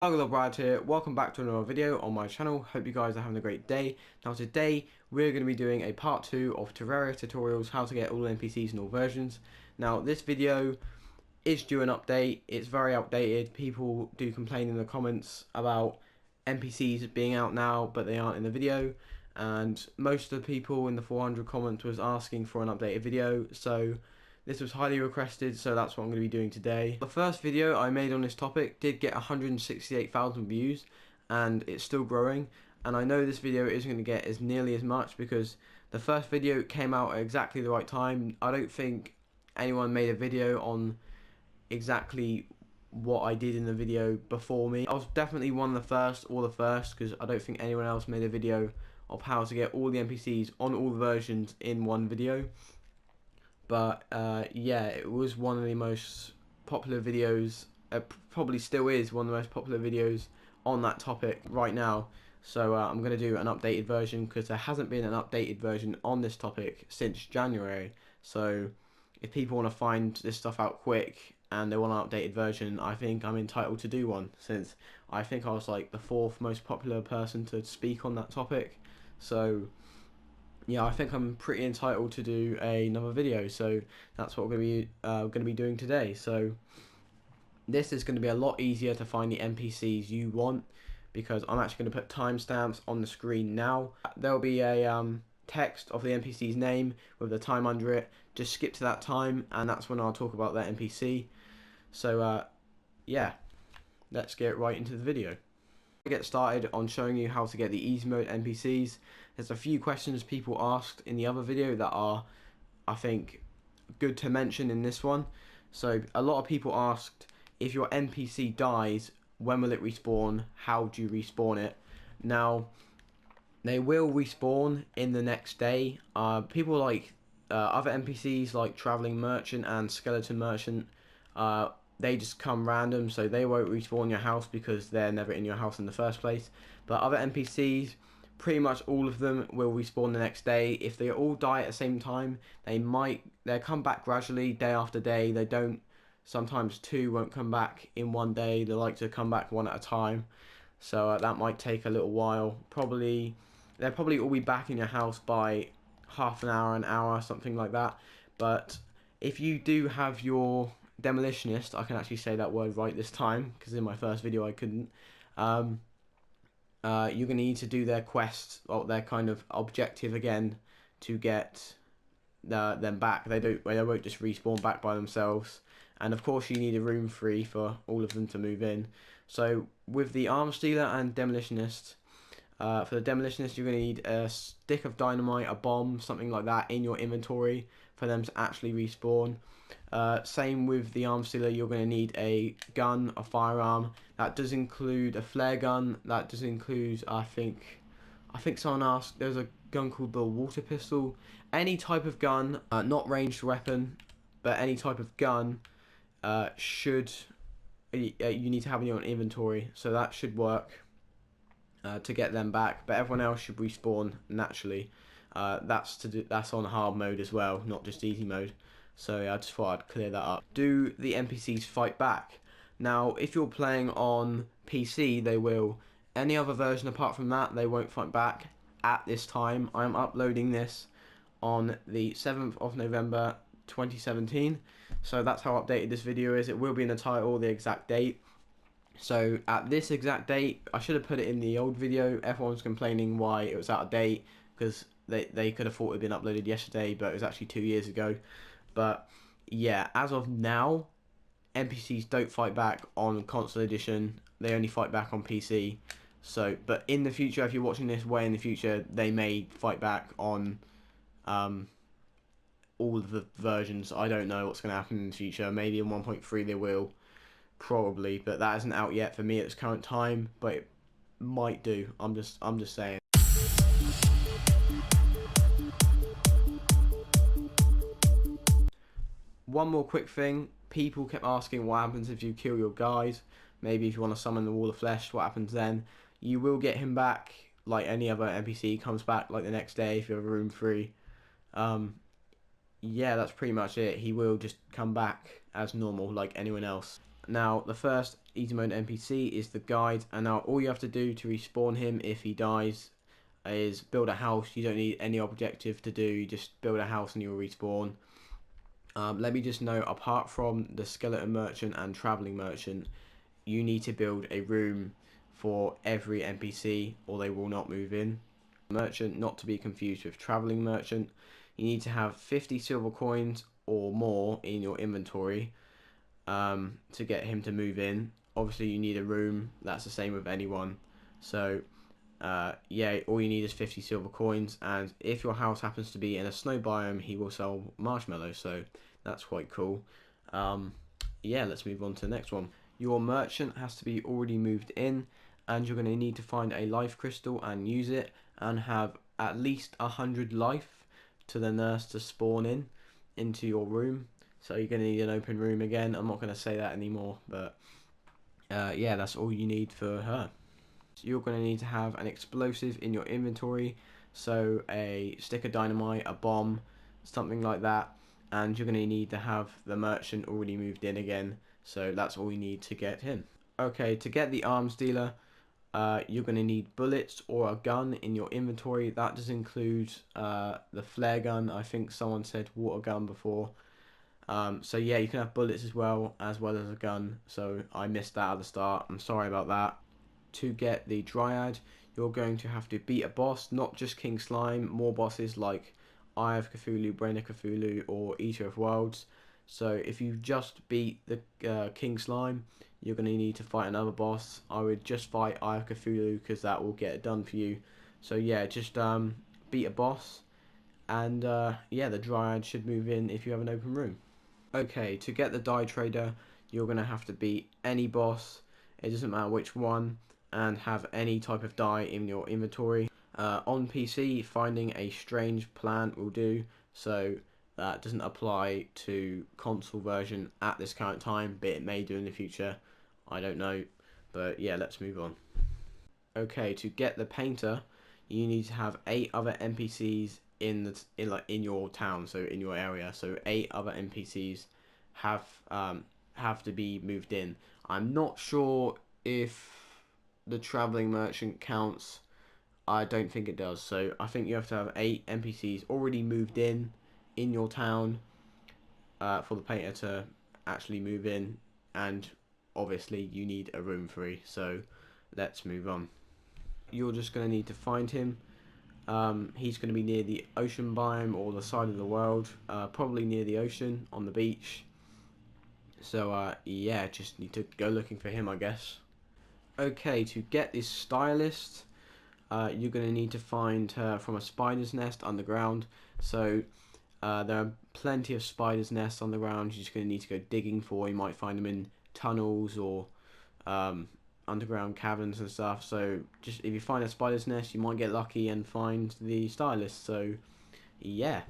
Hello, Brad here. Welcome back to another video on my channel. Hope you guys are having a great day. Now today we're going to be doing a part 2 of Terraria Tutorials, how to get all NPCs in all versions. Now this video is due an update. It's very outdated. People do complain in the comments about NPCs being out now but they aren't in the video, and most of the people in the 400 comments was asking for an updated video, so this was highly requested, so that's what I'm going to be doing today. The first video I made on this topic did get 168,000 views, and it's still growing, and I know this video isn't going to get as nearly as much because the first video came out at exactly the right time. I don't think anyone made a video on exactly what I did in the video before me. I was definitely one of the first, or the first, because I don't think anyone else made a video of how to get all the NPCs on all the versions in one video. But yeah, it was one of the most popular videos, probably still is one of the most popular videos on that topic right now. So I'm going to do an updated version because there hasn't been an updated version on this topic since January. So if people want to find this stuff out quick and they want an updated version, I think I'm entitled to do one, since I think I was like the 4th most popular person to speak on that topic. So yeah, I think I'm pretty entitled to do another video, so that's what we're going to be doing today. So this is going to be a lot easier to find the NPCs you want, because I'm actually going to put timestamps on the screen now. There will be a text of the NPC's name with the time under it. Just skip to that time, and that's when I'll talk about that NPC. So yeah, let's get right into the video. To get started on showing you how to get the easy mode NPCs, there's a few questions people asked in the other video that are, I think, good to mention in this one. So a lot of people asked, if your NPC dies, when will it respawn? How do you respawn it? Now, they will respawn in the next day. People like other NPCs like Traveling Merchant and Skeleton Merchant, they just come random, so they won't respawn your house because they're never in your house in the first place. But other NPCs, pretty much all of them will respawn the next day. If they all die at the same time, they'll come back gradually day after day. They don't, sometimes 2 won't come back in one day. They like to come back one at a time, so that might take a little while. They'll probably all be back in your house by half an hour, something like that. But if you do have your Demolitionist, I can actually say that word right this time, because in my first video I couldn't. You're going to need to do their quest, or their kind of objective again, to get them back. They won't just respawn back by themselves. And of course you need a room free for all of them to move in. So with the Arm Stealer and Demolitionist, for the Demolitionist you're going to need a stick of dynamite, a bomb, something like that in your inventory for them to actually respawn. Same with the Arm Stealer, you're going to need a gun, a firearm. That does include a flare gun. That does include, I think someone asked, there's a gun called the water pistol. Any type of gun, not ranged weapon, but any type of gun you need to have in your inventory, so that should work to get them back. But everyone else should respawn naturally. That's on hard mode as well, not just easy mode. So yeah, I just thought I'd clear that up. Do the NPCs fight back? Now, if you're playing on PC, they will. Any other version apart from that, they won't fight back at this time. I'm uploading this on the 7th of November 2017. So that's how updated this video is. It will be in the title, the exact date. So at this exact date, I should have put it in the old video. Everyone's complaining why it was out of date, because they could have thought it had been uploaded yesterday, but it was actually 2 years ago. But yeah, as of now, NPCs don't fight back on console edition. They only fight back on PC. So, but in the future, if you're watching this way in the future, they may fight back on all of the versions. I don't know what's going to happen in the future. Maybe in 1.3 they will, probably, but that isn't out yet for me at this current time. But it might do. I'm just saying. One more quick thing, people kept asking what happens if you kill your guys. Maybe if you want to summon the Wall of Flesh, what happens then? You will get him back like any other NPC comes back like the next day if you have a room free. Yeah, that's pretty much it. He will just come back as normal like anyone else. Now the first easy mode NPC is the guide, and now all you have to do to respawn him if he dies is build a house. You don't need any objective to do, you just build a house and you'll respawn. Let me just note, apart from the skeleton merchant and traveling merchant, you need to build a room for every NPC or they will not move in. Merchant, not to be confused with traveling merchant. You need to have 50 silver coins or more in your inventory to get him to move in. Obviously you need a room, that's the same with anyone. So yeah, all you need is 50 silver coins, and if your house happens to be in a snow biome, he will sell marshmallows, so that's quite cool. Yeah, let's move on to the next one. Your merchant has to be already moved in, and you're going to need to find a life crystal and use it, and have at least 100 life to the nurse to spawn into your room. So you're going to need an open room again. I'm not going to say that anymore, but yeah, that's all you need for her. So you're going to need to have an explosive in your inventory, so a stick of dynamite, a bomb, something like that, and you're going to need to have the merchant already moved in again, so that's all you need to get him. Okay, to get the arms dealer, you're going to need bullets or a gun in your inventory. That does include the flare gun. I think someone said water gun before. So yeah, you can have bullets as well as a gun, so I missed that at the start, I'm sorry about that. To get the Dryad, you're going to have to beat a boss, not just King Slime, more bosses like Eye of Cthulhu, Brain of Cthulhu, or Eater of Worlds. So if you just beat the King Slime, you're going to need to fight another boss. I would just fight Eye of Cthulhu because that will get it done for you. So yeah, just beat a boss, and yeah, the Dryad should move in if you have an open room. Okay, to get the die trader, you're going to have to beat any boss, it doesn't matter which one, and have any type of die in your inventory. On PC, finding a strange plant will do, so that doesn't apply to console version at this current time, but it may do in the future, I don't know. But yeah, let's move on. Okay, to get the painter, you need to have 8 other NPCs in your town, so in your area. So 8 other NPCs have to be moved in. I'm not sure if the traveling merchant counts. I don't think it does. So I think you have to have 8 NPCs already moved in your town for the painter to actually move in, and obviously you need a room free. So let's move on. You're just going to need to find him. He's going to be near the ocean biome or the side of the world, probably near the ocean on the beach. So yeah, just need to go looking for him, I guess. Okay, to get this Stylist, you're going to need to find her from a spider's nest underground. So there are plenty of spider's nests underground. You're just going to need to go digging for. You might find them in tunnels or underground caverns and stuff. So just if you find a spider's nest, you might get lucky and find the Stylist. So yeah,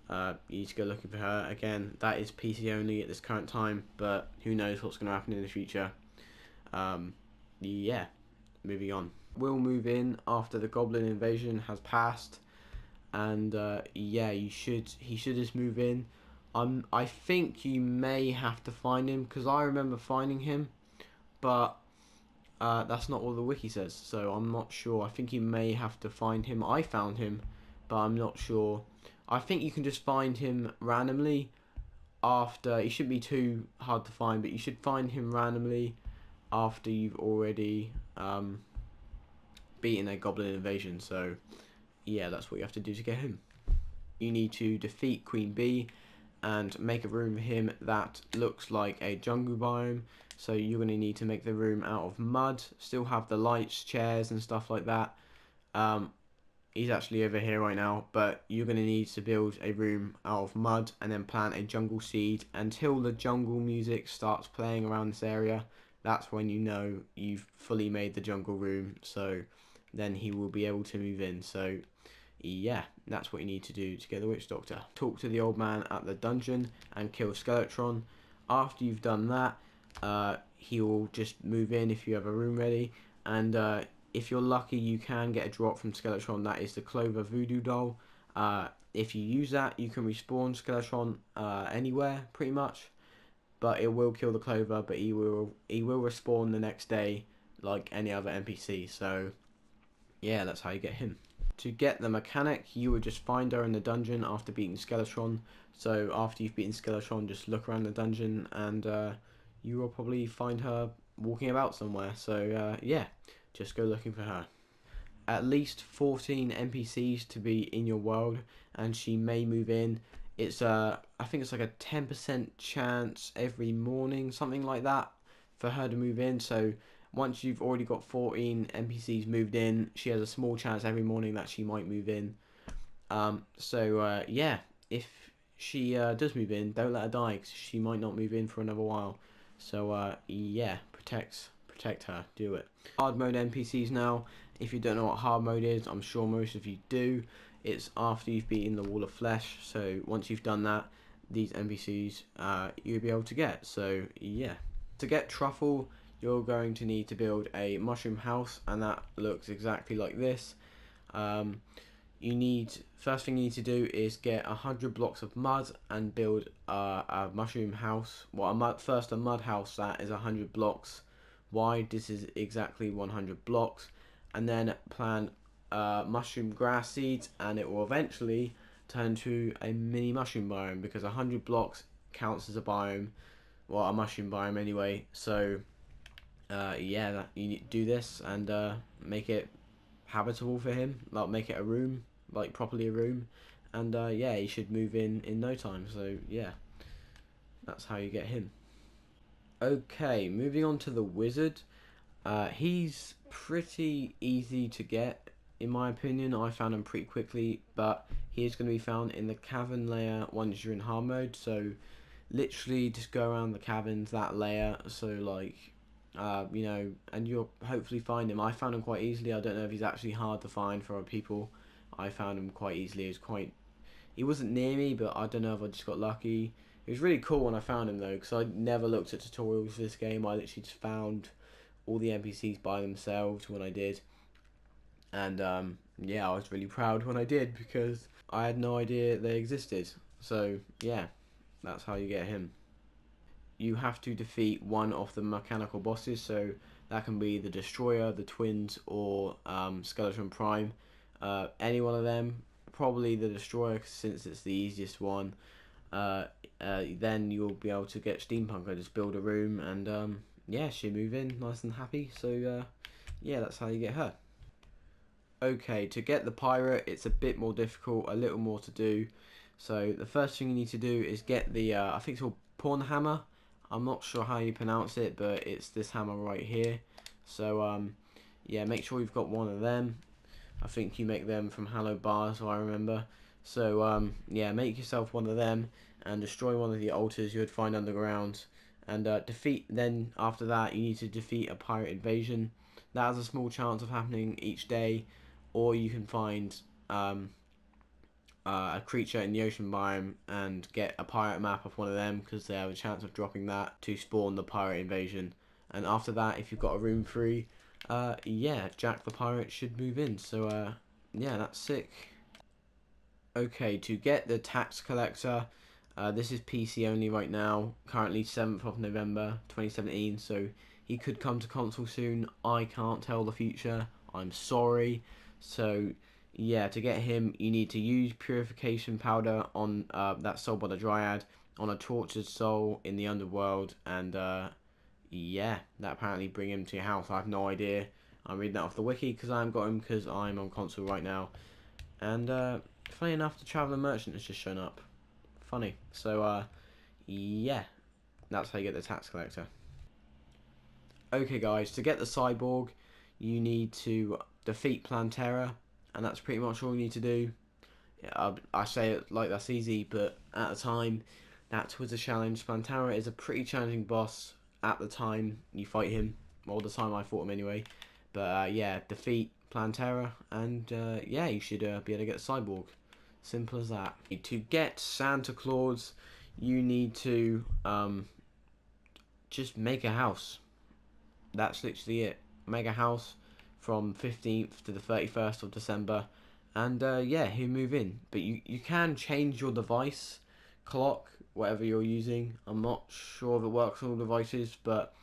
you need to go looking for her. Again, that is PC only at this current time, but who knows what's going to happen in the future. Yeah, moving on. We'll move in after the goblin invasion has passed, and yeah, he should just move in. I think you may have to find him, because I remember finding him, but that's not what the wiki says, so I'm not sure. I think you may have to find him. I found him, but I'm not sure. I think you can just find him randomly after. He shouldn't be too hard to find, but you should find him randomly after you've already beaten a goblin invasion. So yeah, that's what you have to do to get him. You need to defeat Queen Bee and make a room for him that looks like a jungle biome. So you're going to need to make the room out of mud, still have the lights, chairs and stuff like that. He's actually over here right now, but you're going to need to build a room out of mud and then plant a jungle seed until the jungle music starts playing around this area. That's when you know you've fully made the jungle room, so then he will be able to move in. So yeah, that's what you need to do to get the witch doctor. Talk to the old man at the dungeon and kill Skeletron. After you've done that, he will just move in if you have a room ready, and if you're lucky you can get a drop from Skeletron. That is the Clover voodoo doll. If you use that, you can respawn Skeletron anywhere pretty much, but it will kill the clover, but he will respawn the next day like any other NPC. So yeah, that's how you get him. To get the mechanic, you would just find her in the dungeon after beating Skeletron. So after you've beaten Skeletron, just look around the dungeon and you will probably find her walking about somewhere. So yeah, just go looking for her. At least 14 NPCs to be in your world, and she may move in. It's I think it's like a 10% chance every morning, something like that, for her to move in. So once you've already got 14 NPCs moved in, she has a small chance every morning that she might move in. Yeah, if she does move in, don't let her die, because she might not move in for another while. So yeah, protect her, do it. Hard mode NPCs now. If you don't know what hard mode is, I'm sure most of you do. It's after you've beaten the wall of flesh. So once you've done that, these NPCs you'll be able to get. So yeah, to get Truffle, you're going to need to build a mushroom house, and that looks exactly like this. First thing you need to do is get 100 blocks of mud and build a mushroom house. Well, a mud house that is 100 blocks wide. This is exactly 100 blocks. And then plant mushroom grass seeds, and it will eventually turn to a mini mushroom biome, because 100 blocks counts as a biome, well, a mushroom biome anyway. So yeah, you need to do this and make it habitable for him, like make it a room, like properly a room, and yeah, he should move in no time. So yeah, that's how you get him. Okay, moving on to the wizard. He's pretty easy to get, in my opinion. I found him pretty quickly, but he is going to be found in the cavern layer once you're in hard mode. So literally just go around the caverns, that layer. So like you know, and you'll hopefully find him. I found him quite easily. I don't know if he's actually hard to find for other people. I found him quite easily. He wasn't near me, but I don't know if I just got lucky. It was really cool when I found him though, because I never looked at tutorials for this game. I literally just found all the NPCs by themselves when I did, and yeah, I was really proud when I did, because I had no idea they existed. So yeah, that's how you get him. You have to defeat one of the mechanical bosses, so that can be the Destroyer, the Twins, or Skeleton Prime. Any one of them, probably the Destroyer, since it's the easiest one. Then you'll be able to get Steampunker. Just build a room, and yeah, she'll move in nice and happy. So yeah, that's how you get her. Okay, to get the pirate, it's a bit more difficult, a little more to do. So the first thing you need to do is get the I think it's called pawn hammer. I'm not sure how you pronounce it, but it's this hammer right here. So yeah, make sure you've got one of them. I think you make them from hollow bars, so I remember. So yeah, make yourself one of them and destroy one of the altars you would find underground. And then after that, you need to defeat a pirate invasion. That has a small chance of happening each day, or you can find a creature in the ocean biome and get a pirate map of one of them, because they have a chance of dropping that to spawn the pirate invasion. And after that, if you've got a room free, yeah, Jack the pirate should move in. So yeah, that's sick. Okay, to get the tax collector, this is PC only right now, currently 7th of November 2017, so he could come to console soon. I can't tell the future, I'm sorry. So yeah, to get him, you need to use purification powder on that soul by the Dryad on a tortured soul in the underworld, and yeah, that apparently bring him to your house. I have no idea. I'm reading that off the wiki because I haven't got him, because I'm on console right now. And funny enough, the Traveller Merchant has just shown up. Funny. So yeah, that's how you get the tax collector. Okay guys, to get the Cyborg, you need to defeat Plantera, and that's pretty much all you need to do. I say it like that's easy, but at the time, that was a challenge. Plantera is a pretty challenging boss at the time you fight him, or the time I fought him anyway. But yeah, defeat Plantera, and yeah, you should be able to get the Cyborg. Simple as that. To get Santa Claus, you need to just make a house. That's literally it. Make a house from 15th to the 31st of December, and yeah, he'll move in. But you can change your device clock whatever you're using. I'm not sure if it works on all devices, but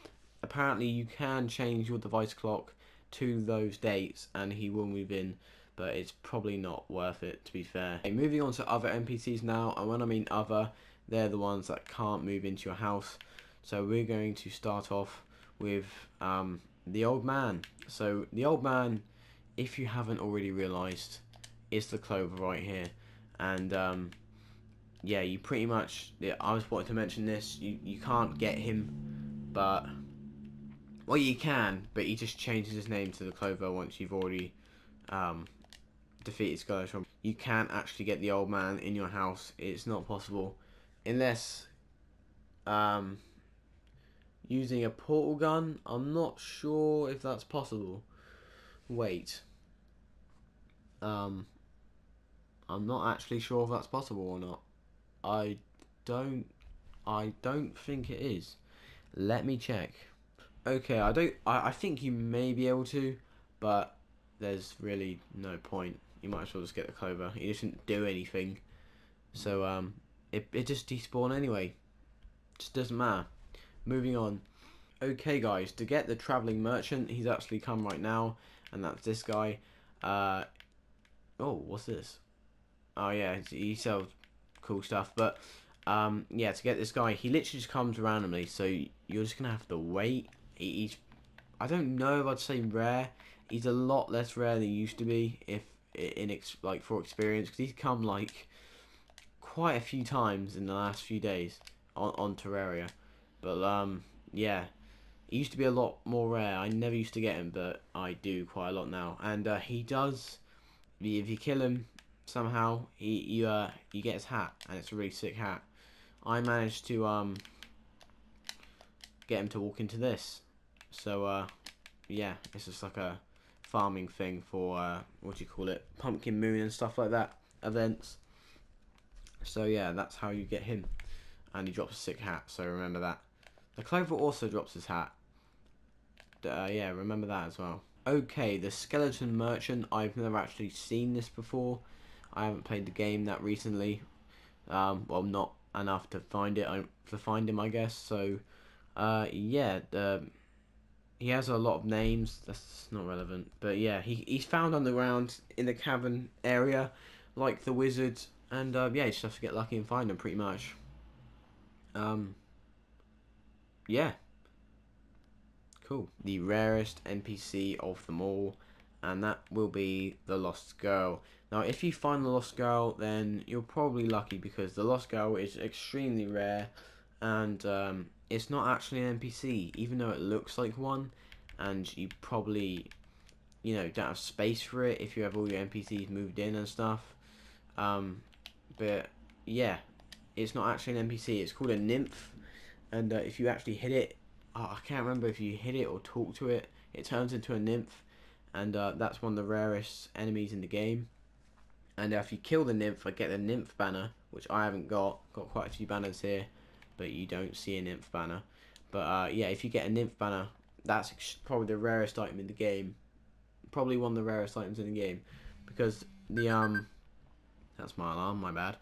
apparently you can change your device clock to those dates and he will move in, but it's probably not worth it, to be fair. Okay, moving on to other NPCs now, and when I mean other, they're the ones that can't move into your house. So we're going to start off with the old man. So the old man, if you haven't already realised, is the clover right here. And yeah, you pretty much, I was wanting to mention this, you can't get him, but, well, you can, but he just changes his name to the clover once you've already defeated Skeleton. You can't actually get the old man in your house. It's not possible unless using a portal gun. I'm not sure if that's possible. Wait, I'm not actually sure if that's possible or not. I don't think it is. Let me check. Okay, I think you may be able to, but there's really no point. You might as well just get the clover. It doesn't do anything. So it just despawned anyway. Just doesn't matter. Moving on. Okay guys, to get the traveling merchant, he's actually come right now, and that's this guy. Oh, what's this? Oh yeah, he sells cool stuff, but yeah, to get this guy, he literally just comes randomly, so you're just gonna have to wait. He's, I don't know if I'd say rare. He's a lot less rare than he used to be, if like for experience, because he's come like quite a few times in the last few days on Terraria. But yeah, he used to be a lot more rare. I never used to get him, but I do quite a lot now. And he does, if you kill him somehow, you get his hat, and it's a really sick hat. I managed to get him to walk into this. So yeah, it's just like a farming thing for what do you call it, pumpkin moon and stuff like that events. So yeah, that's how you get him, and he drops a sick hat, so remember that. The clover also drops his hat. Yeah, remember that as well. Okay, the skeleton merchant, I've never actually seen this before. I haven't played the game that recently. Well, not enough to find him, I guess. So yeah, he has a lot of names. That's not relevant, but yeah, he's found underground in the cavern area, like the wizard, and yeah, you just have to get lucky and find him, pretty much. Yeah, cool. The rarest NPC of them all, and that will be the lost girl. Now, if you find the lost girl, then you're probably lucky, because the lost girl is extremely rare, and it's not actually an NPC, even though it looks like one, and you probably, you know, don't have space for it if you have all your NPCs moved in and stuff. But yeah, it's not actually an NPC. It's called a nymph, and if you actually hit it, I can't remember if you hit it or talk to it, it turns into a nymph, and that's one of the rarest enemies in the game. And if you kill the nymph, I get the nymph banner, which I haven't got quite a few banners here, but you don't see a nymph banner. But yeah, if you get a nymph banner, that's probably the rarest item in the game. Probably one of the rarest items in the game, because the that's my alarm, my bad.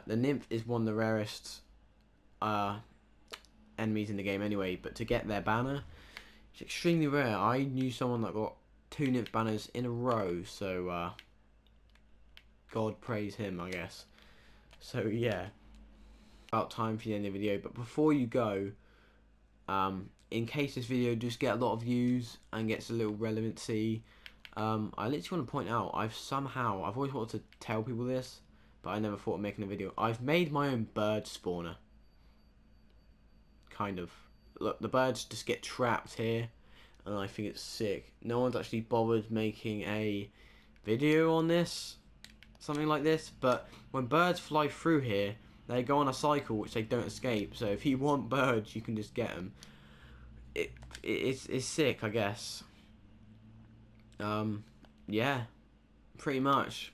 The nymph is one of the rarest enemies in the game anyway, but to get their banner, it's extremely rare. I knew someone that got 2 nymph banners in a row, so God praise him, I guess. So yeah, about time for the end of the video. But before you go, in case this video does get a lot of views and gets a little relevancy, I literally want to point out, I've always wanted to tell people this, but I never thought of making a video. I've made my own bird spawner. Kind of. Look, the birds just get trapped here, and I think it's sick. No one's actually bothered making a video on this, something like this, but when birds fly through here, they go on a cycle which they don't escape, so if you want birds, you can just get them. It's sick, I guess. Yeah, pretty much.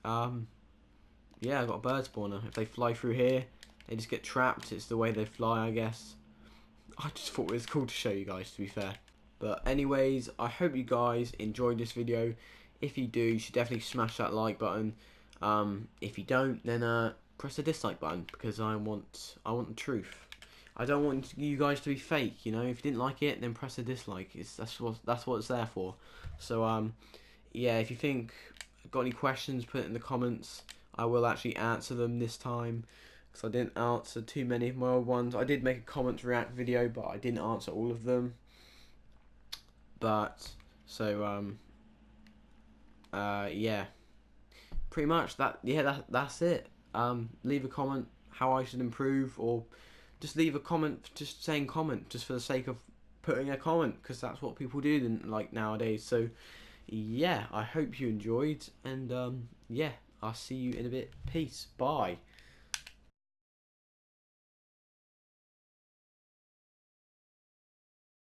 Yeah, I got a bird spawner. If they fly through here, they just get trapped. It's the way they fly, I guess. I just thought it was cool to show you guys, to be fair. But anyways, I hope you guys enjoyed this video. If you do, you should definitely smash that like button. If you don't, then press the dislike button, because I want the truth. I don't want you guys to be fake, you know. If you didn't like it, then press a dislike. That's what it's there for. So yeah, if you think got any questions, put it in the comments. I will actually answer them this time, because I didn't answer too many of my old ones. I did make a comments react video, but I didn't answer all of them. But so yeah, pretty much that's it. Leave a comment how I should improve, or just leave a comment, just saying comment, just for the sake of putting a comment, because that's what people do like nowadays. So yeah, I hope you enjoyed, and yeah, I'll see you in a bit. Peace, bye.